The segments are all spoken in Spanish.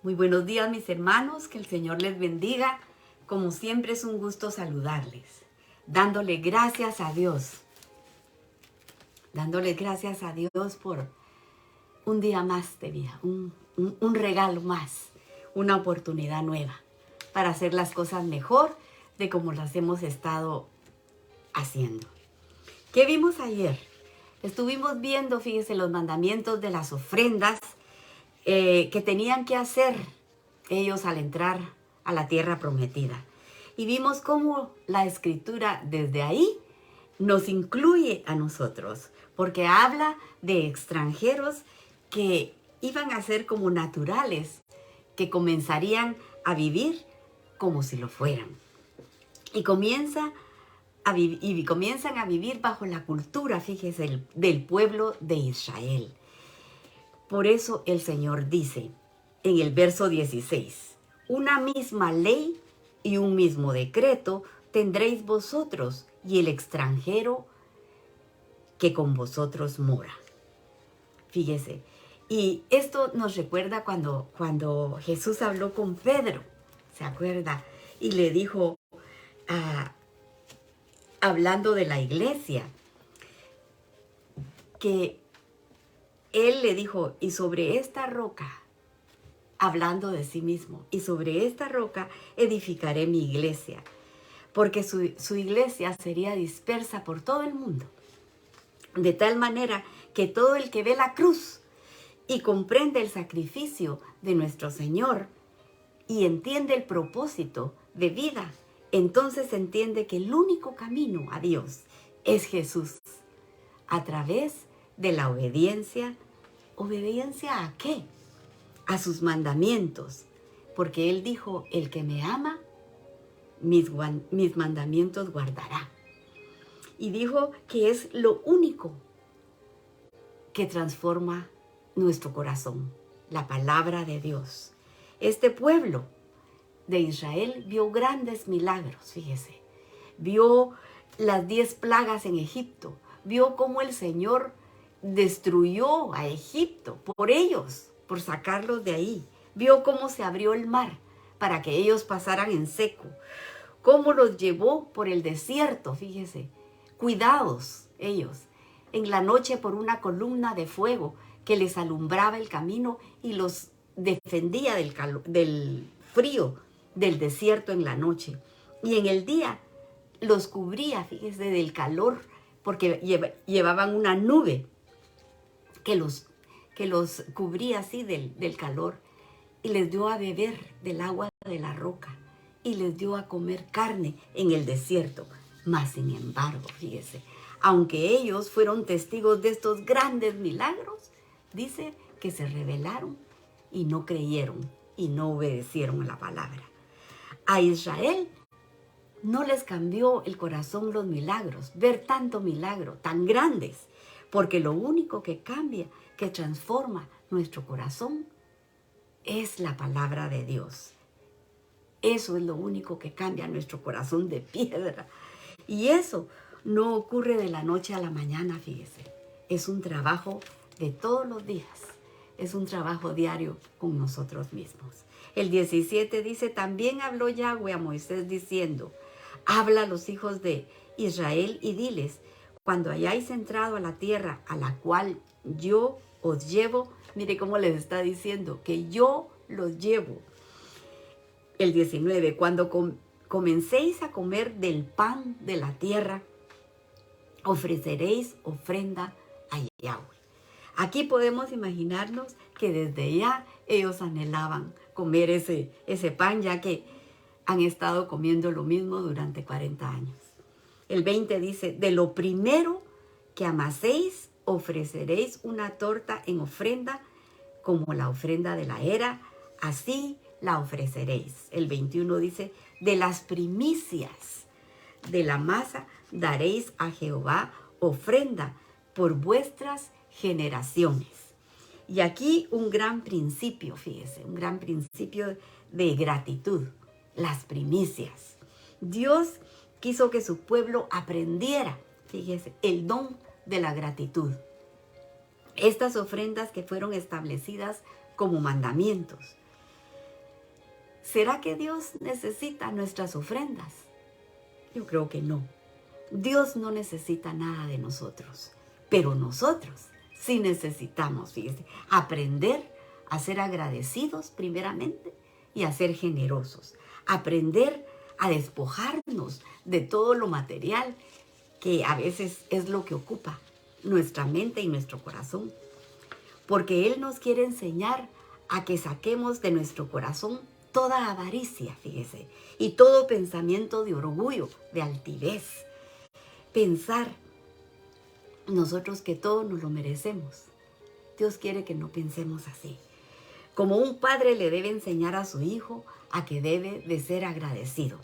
Muy buenos días, mis hermanos, que el Señor les bendiga. Como siempre es un gusto saludarles, dándole gracias a Dios, por un día más de vida, un regalo más, una oportunidad nueva para hacer las cosas mejor de como las hemos estado haciendo. ¿Qué vimos ayer? Estuvimos viendo, fíjese, los mandamientos de las ofrendas que tenían que hacer ellos al entrar a la tierra prometida. Y vimos cómo la escritura desde ahí nos incluye a nosotros, porque habla de extranjeros que iban a ser como naturales, que comenzarían a vivir como si lo fueran. Y comienzan a vivir bajo la cultura, fíjese, del pueblo de Israel. Por eso el Señor dice en el verso 16, una misma ley y un mismo decreto tendréis vosotros y el extranjero que con vosotros mora. Fíjese, y esto nos recuerda cuando Jesús habló con Pedro, ¿se acuerda? Y le dijo, hablando de la iglesia, que él le dijo, y sobre esta roca, hablando de sí mismo, y sobre esta roca edificaré mi iglesia, porque su iglesia sería dispersa por todo el mundo, de tal manera que todo el que ve la cruz y comprende el sacrificio de nuestro Señor y entiende el propósito de vida, entonces entiende que el único camino a Dios es Jesús, a través de la obediencia. ¿Obediencia a qué? A sus mandamientos, porque Él dijo, el que me ama, mis mandamientos guardará. Y dijo que es lo único que transforma nuestro corazón, la palabra de Dios. Este pueblo de Israel vio grandes milagros, fíjese. Vio las 10 plagas en Egipto, vio cómo el Señor destruyó a Egipto por ellos, por sacarlos de ahí. Vio cómo se abrió el mar para que ellos pasaran en seco, cómo los llevó por el desierto, fíjese, cuidados ellos, en la noche por una columna de fuego que les alumbraba el camino y los defendía del frío del desierto en la noche. Y en el día los cubría, fíjese, del calor, porque llevaban una nube que los cubría así del calor, y les dio a beber del agua de la roca, y les dio a comer carne en el desierto. Mas, sin embargo, fíjese, aunque ellos fueron testigos de estos grandes milagros, dice que se rebelaron y no creyeron y no obedecieron a la palabra. A Israel no les cambió el corazón los milagros, ver tanto milagro, tan grandes, porque lo único que cambia, que transforma nuestro corazón, es la palabra de Dios. Eso es lo único que cambia nuestro corazón de piedra. Y eso no ocurre de la noche a la mañana, fíjese. Es un trabajo de todos los días. Es un trabajo diario con nosotros mismos. El 17 dice, también habló Yahweh a Moisés diciendo, habla a los hijos de Israel y diles, cuando hayáis entrado a la tierra a la cual yo os llevo, mire cómo les está diciendo, que yo los llevo. El 19, cuando comencéis a comer del pan de la tierra, ofreceréis ofrenda a Yahweh. Aquí podemos imaginarnos que desde ya ellos anhelaban comer ese pan, ya que han estado comiendo lo mismo durante 40 años. El 20 dice, de lo primero que amaséis, ofreceréis una torta en ofrenda, como la ofrenda de la era, así la ofreceréis. El 21 dice, de las primicias de la masa daréis a Jehová ofrenda por vuestras generaciones. Y aquí un gran principio, fíjese, un gran principio de gratitud, las primicias. Dios quiso que su pueblo aprendiera, fíjese, el don de la gratitud. Estas ofrendas que fueron establecidas como mandamientos. ¿Será que Dios necesita nuestras ofrendas? Yo creo que no. Dios no necesita nada de nosotros, pero nosotros sí necesitamos, fíjese, aprender a ser agradecidos primeramente y a ser generosos. Aprender a despojarnos de todo lo material que a veces es lo que ocupa nuestra mente y nuestro corazón. Porque Él nos quiere enseñar a que saquemos de nuestro corazón toda avaricia, fíjese, y todo pensamiento de orgullo, de altivez. Pensar nosotros que todo nos lo merecemos. Dios quiere que no pensemos así. Como un padre le debe enseñar a su hijo a que debe de ser agradecido.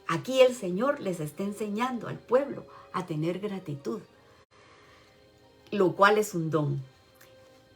Aquí el Señor les está enseñando al pueblo a tener gratitud, lo cual es un don.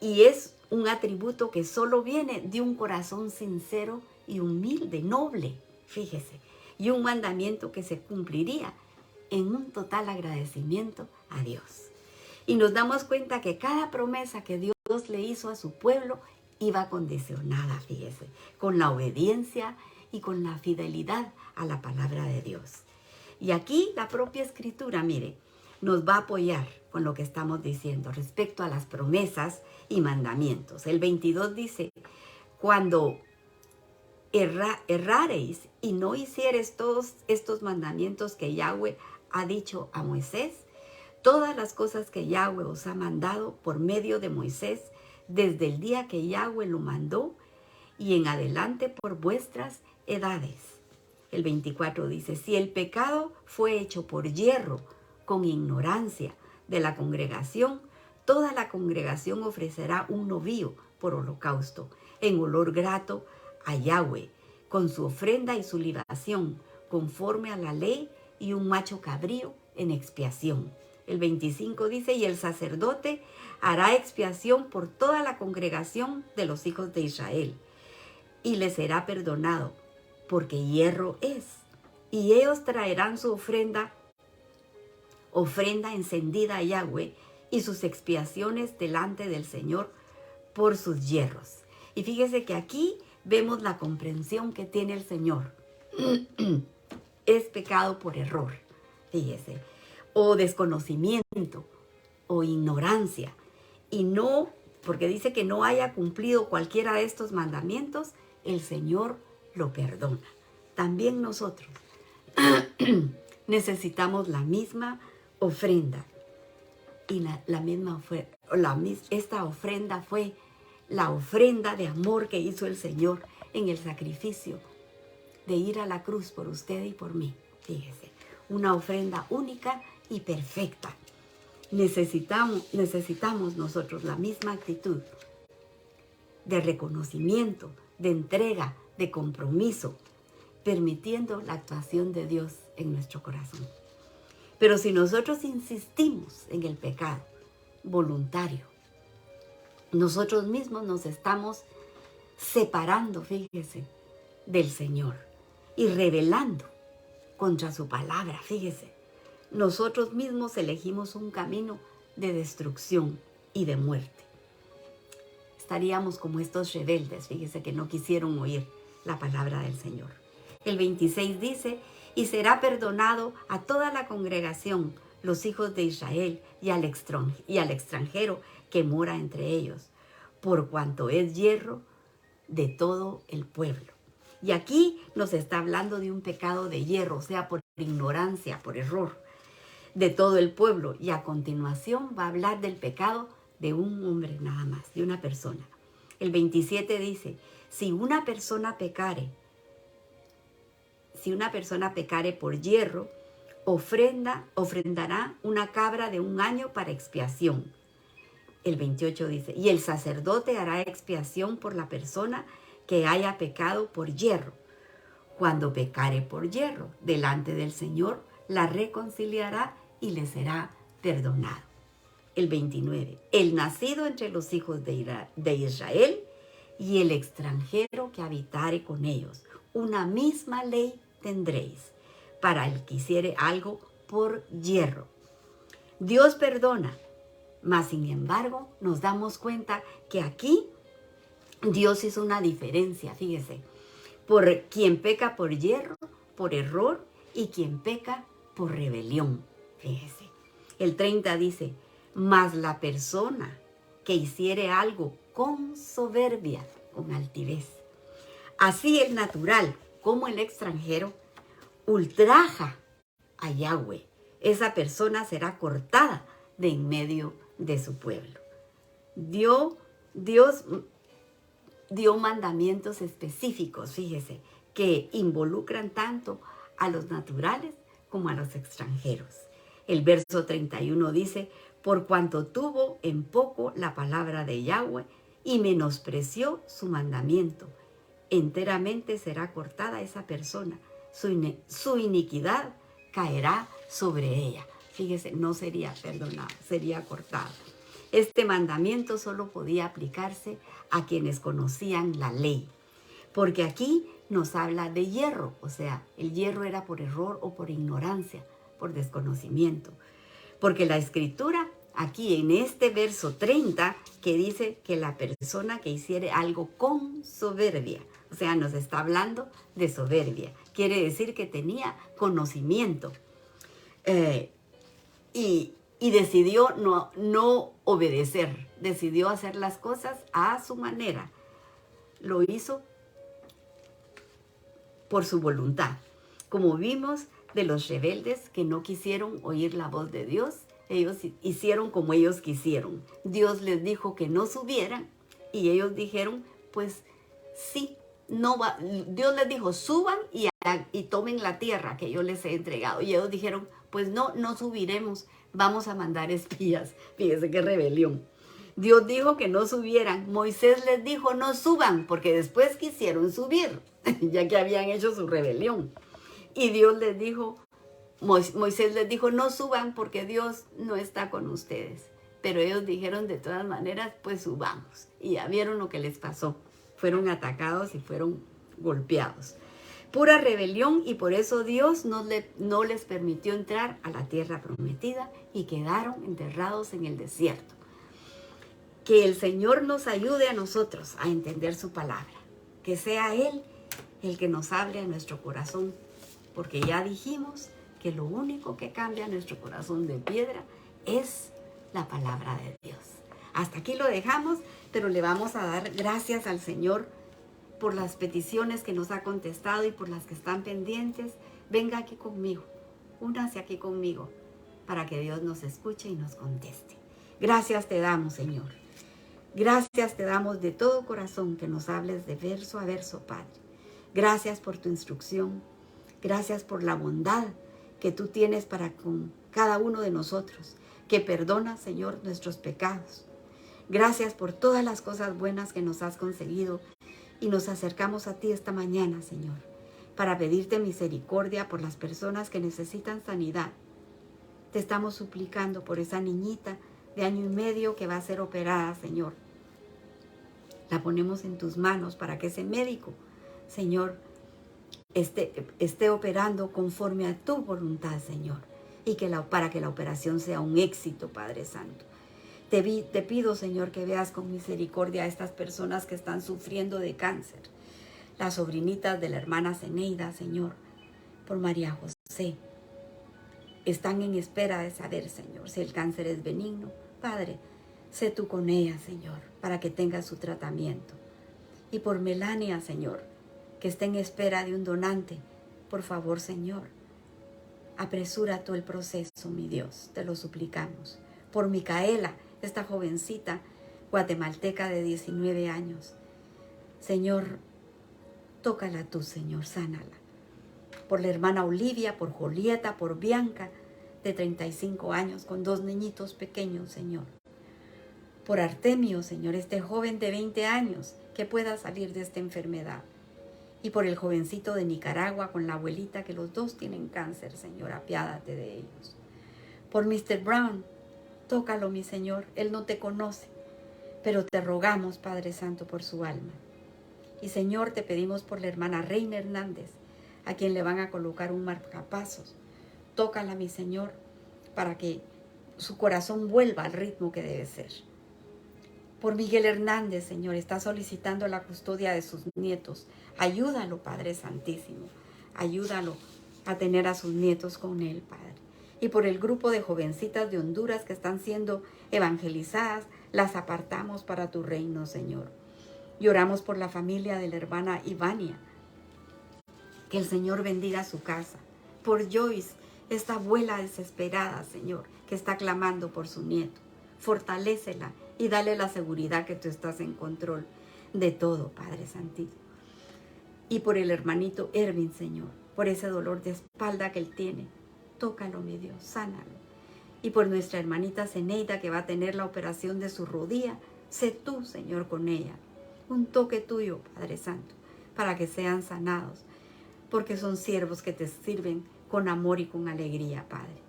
Y es un atributo que solo viene de un corazón sincero y humilde, noble, fíjese. Y un mandamiento que se cumpliría en un total agradecimiento a Dios. Y nos damos cuenta que cada promesa que Dios le hizo a su pueblo iba condicionada, fíjese, con la obediencia y con la fidelidad a la palabra de Dios. Y aquí la propia Escritura, mire, nos va a apoyar con lo que estamos diciendo respecto a las promesas y mandamientos. El 22 dice, cuando errareis y no hicieres todos estos mandamientos que Yahweh ha dicho a Moisés, todas las cosas que Yahweh os ha mandado por medio de Moisés, desde el día que Yahweh lo mandó y en adelante por vuestras edades. El 24 dice, si el pecado fue hecho por yerro, con ignorancia de la congregación, toda la congregación ofrecerá un novillo por holocausto, en olor grato a Yahweh, con su ofrenda y su libación, conforme a la ley, y un macho cabrío en expiación. El 25 dice, y el sacerdote hará expiación por toda la congregación de los hijos de Israel, y les será perdonado, porque hierro es. Y ellos traerán su ofrenda encendida a Yahweh, y sus expiaciones delante del Señor por sus hierros. Y fíjese que aquí vemos la comprensión que tiene el Señor. Es pecado por error, fíjese, o desconocimiento, o ignorancia, y no, porque dice que no haya cumplido cualquiera de estos mandamientos, el Señor lo perdona. También nosotros necesitamos la misma ofrenda. Y esta ofrenda fue la ofrenda de amor que hizo el Señor en el sacrificio de ir a la cruz por usted y por mí. Fíjese, una ofrenda única y perfecta. Necesitamos nosotros la misma actitud de reconocimiento, de entrega, de compromiso, permitiendo la actuación de Dios en nuestro corazón. Pero si nosotros insistimos en el pecado voluntario, nosotros mismos nos estamos separando, fíjese, del Señor y rebelando contra su palabra, fíjese. Nosotros mismos elegimos un camino de destrucción y de muerte. Estaríamos como estos rebeldes, fíjese, que no quisieron oír la palabra del Señor. El 26 dice, y será perdonado a toda la congregación, los hijos de Israel, y al extranjero que mora entre ellos, por cuanto es yerro de todo el pueblo. Y aquí nos está hablando de un pecado de yerro, o sea, por ignorancia, por error, de todo el pueblo. Y a continuación va a hablar del pecado de un hombre nada más, de una persona. El 27 dice, si una persona pecare por yerro, ofrendará una cabra de un año para expiación. El 28 dice, y el sacerdote hará expiación por la persona que haya pecado por yerro. Cuando pecare por yerro, delante del Señor la reconciliará y le será perdonado. El 29, el nacido entre los hijos de Israel y el extranjero que habitare con ellos, una misma ley tendréis para el que hiciere algo por yerro. Dios perdona, mas sin embargo nos damos cuenta que aquí Dios hizo una diferencia, fíjese, por quien peca por hierro, por error, y quien peca por rebelión. Fíjese. El 30 dice, mas la persona que hiciere algo con soberbia, con altivez, así el natural como el extranjero, ultraja a Yahweh. Esa persona será cortada de en medio de su pueblo. Dios dio mandamientos específicos, fíjese, que involucran tanto a los naturales como a los extranjeros. El verso 31 dice, por cuanto tuvo en poco la palabra de Yahweh y menospreció su mandamiento, enteramente será cortada esa persona. Su iniquidad caerá sobre ella. Fíjese, no sería perdonada, sería cortada. Este mandamiento solo podía aplicarse a quienes conocían la ley, porque aquí nos habla de hierro, o sea, el hierro era por error o por ignorancia, por desconocimiento. Porque la escritura, aquí en este verso 30, que dice que la persona que hiciere algo con soberbia, o sea, nos está hablando de soberbia, quiere decir que tenía conocimiento y decidió no obedecer, decidió hacer las cosas a su manera, lo hizo por su voluntad. Como vimos de los rebeldes que no quisieron oír la voz de Dios, ellos hicieron como ellos quisieron. Dios les dijo que no subieran y ellos dijeron, pues sí, no va. Dios les dijo, suban y tomen la tierra que yo les he entregado. Y ellos dijeron, pues no subiremos, vamos a mandar espías. Fíjense qué rebelión. Dios dijo que no subieran. Moisés les dijo, no suban, porque después quisieron subir, ya que habían hecho su rebelión. Y Dios les dijo, Moisés les dijo, no suban porque Dios no está con ustedes. Pero ellos dijeron de todas maneras, pues subamos. Y ya vieron lo que les pasó. Fueron atacados y fueron golpeados. Pura rebelión, y por eso Dios no les permitió entrar a la tierra prometida y quedaron enterrados en el desierto. Que el Señor nos ayude a nosotros a entender su palabra. Que sea Él el que nos hable a nuestro corazón. Porque ya dijimos que lo único que cambia nuestro corazón de piedra es la palabra de Dios. Hasta aquí lo dejamos, pero le vamos a dar gracias al Señor por las peticiones que nos ha contestado y por las que están pendientes. Venga aquí conmigo, únase aquí conmigo para que Dios nos escuche y nos conteste. Gracias te damos, Señor. Gracias te damos de todo corazón que nos hables de verso a verso, Padre. Gracias por tu instrucción. Gracias por la bondad que tú tienes para con cada uno de nosotros, que perdona, Señor, nuestros pecados. Gracias por todas las cosas buenas que nos has conseguido y nos acercamos a ti esta mañana, Señor, para pedirte misericordia por las personas que necesitan sanidad. Te estamos suplicando por esa niñita de 1 año y medio que va a ser operada, Señor. La ponemos en tus manos para que ese médico, Señor, esté operando conforme a tu voluntad, Señor, y para que la operación sea un éxito, Padre Santo. Te pido, Señor, que veas con misericordia a estas personas que están sufriendo de cáncer, las sobrinitas de la hermana Zeneida, Señor, por María José. Están en espera de saber, Señor, si el cáncer es benigno. Padre, sé tú con ella, Señor, para que tenga su tratamiento. Y por Melania, Señor, que está en espera de un donante, por favor, Señor, apresura tú el proceso, mi Dios, te lo suplicamos. Por Micaela, esta jovencita guatemalteca de 19 años, Señor, tócala tú, Señor, sánala. Por la hermana Olivia, por Julieta, por Bianca, de 35 años, con 2 niñitos pequeños, Señor. Por Artemio, Señor, este joven de 20 años, que pueda salir de esta enfermedad. Y por el jovencito de Nicaragua con la abuelita, que los 2 tienen cáncer, Señor, apiádate de ellos. Por Mr. Brown, tócalo, mi Señor, él no te conoce, pero te rogamos, Padre Santo, por su alma. Y Señor, te pedimos por la hermana Reina Hernández, a quien le van a colocar un marcapasos. Tócala, mi Señor, para que su corazón vuelva al ritmo que debe ser. Por Miguel Hernández, Señor, está solicitando la custodia de sus nietos. Ayúdalo, Padre Santísimo. Ayúdalo a tener a sus nietos con él, Padre. Y por el grupo de jovencitas de Honduras que están siendo evangelizadas, las apartamos para tu reino, Señor. Y oramos por la familia de la hermana Ivania. Que el Señor bendiga su casa. Por Joyce, esta abuela desesperada, Señor, que está clamando por su nieto. Fortalécela y dale la seguridad que tú estás en control de todo, Padre Santísimo. Y por el hermanito Erwin, Señor, por ese dolor de espalda que él tiene. Tócalo, mi Dios, sánalo. Y por nuestra hermanita Zeneida, que va a tener la operación de su rodilla, sé tú, Señor, con ella. Un toque tuyo, Padre Santo, para que sean sanados, porque son siervos que te sirven con amor y con alegría, Padre.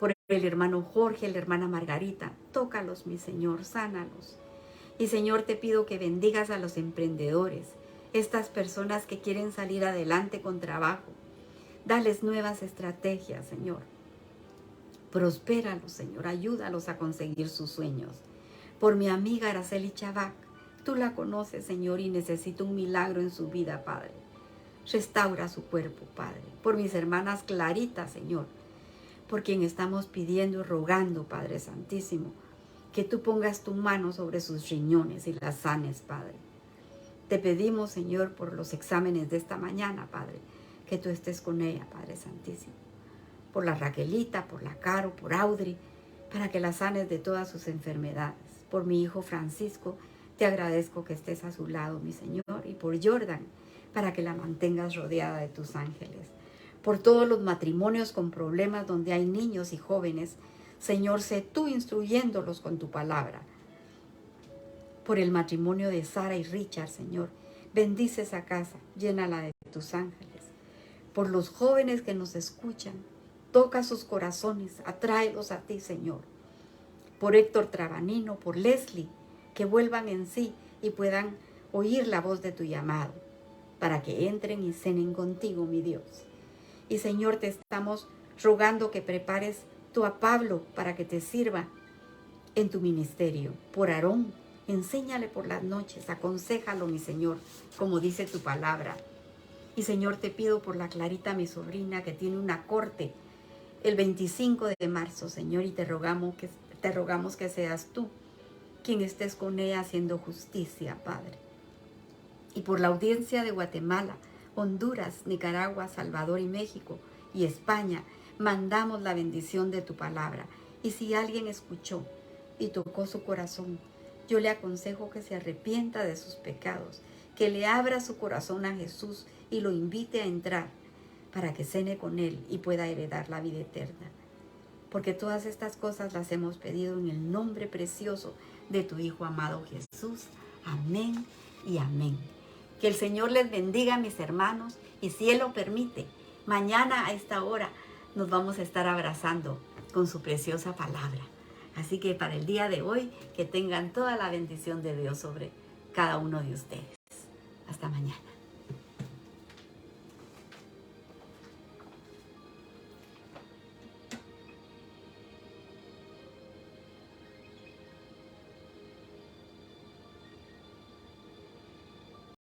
Por el hermano Jorge, la hermana Margarita, tócalos, mi Señor, sánalos. Y Señor, te pido que bendigas a los emprendedores, estas personas que quieren salir adelante con trabajo. Dales nuevas estrategias, Señor. Prospéralos, Señor, ayúdalos a conseguir sus sueños. Por mi amiga Araceli Chavac, tú la conoces, Señor, y necesito un milagro en su vida, Padre. Restaura su cuerpo, Padre. Por mis hermanas Clarita, Señor, por quien estamos pidiendo y rogando, Padre Santísimo, que tú pongas tu mano sobre sus riñones y las sanes, Padre. Te pedimos, Señor, por los exámenes de esta mañana, Padre, que tú estés con ella, Padre Santísimo. Por la Raquelita, por la Caro, por Audrey, para que la sanes de todas sus enfermedades. Por mi hijo Francisco, te agradezco que estés a su lado, mi Señor. Y por Jordan, para que la mantengas rodeada de tus ángeles. Por todos los matrimonios con problemas donde hay niños y jóvenes, Señor, sé tú instruyéndolos con tu palabra. Por el matrimonio de Sara y Richard, Señor, bendice esa casa, llénala de tus ángeles. Por los jóvenes que nos escuchan, toca sus corazones, atráelos a ti, Señor. Por Héctor Trabanino, por Leslie, que vuelvan en sí y puedan oír la voz de tu llamado, para que entren y cenen contigo, mi Dios. Y Señor, te estamos rogando que prepares tú a Pablo para que te sirva en tu ministerio. Por Aarón, enséñale por las noches, aconséjalo, mi Señor, como dice tu palabra. Y Señor, te pido por la Clarita, mi sobrina, que tiene una corte el 25 de marzo, Señor, y te rogamos que seas tú quien estés con ella haciendo justicia, Padre. Y por la audiencia de Guatemala, Honduras, Nicaragua, Salvador y México y España, mandamos la bendición de tu palabra. Y si alguien escuchó y tocó su corazón, yo le aconsejo que se arrepienta de sus pecados, que le abra su corazón a Jesús y lo invite a entrar para que cene con él y pueda heredar la vida eterna. Porque todas estas cosas las hemos pedido en el nombre precioso de tu Hijo amado Jesús. Amén y amén. Que el Señor les bendiga, mis hermanos, y si Él lo permite, mañana a esta hora nos vamos a estar abrazando con su preciosa palabra. Así que para el día de hoy, que tengan toda la bendición de Dios sobre cada uno de ustedes. Hasta mañana.